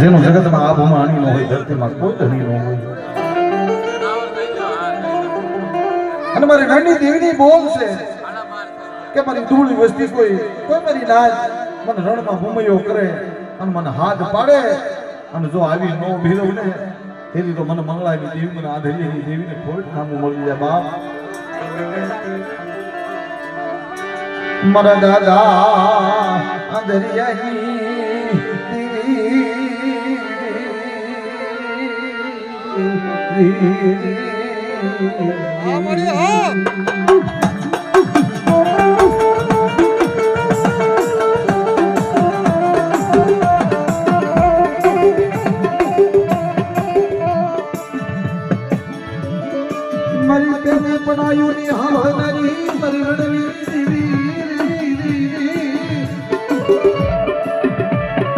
જેનું જગતમાં આબોમાં અણી ન હોય, ધરતીમાં કોઈ ધણી ન હોય. અને મારી નાની દેવીની બોલ છે કે મારી ધૂળી વસ્તી કોઈ મારી નાચ મને રણમાં ભૂમૈયો કરે અને મને હાથ પાડે અને જો આવી નો ભીરવ ને તેની તો મને મંગળાની દેવી, મને આધરીની દેવીને ખોટ નામું મળી જાય. બાપ મારા દાદા આધરિયાની દેવી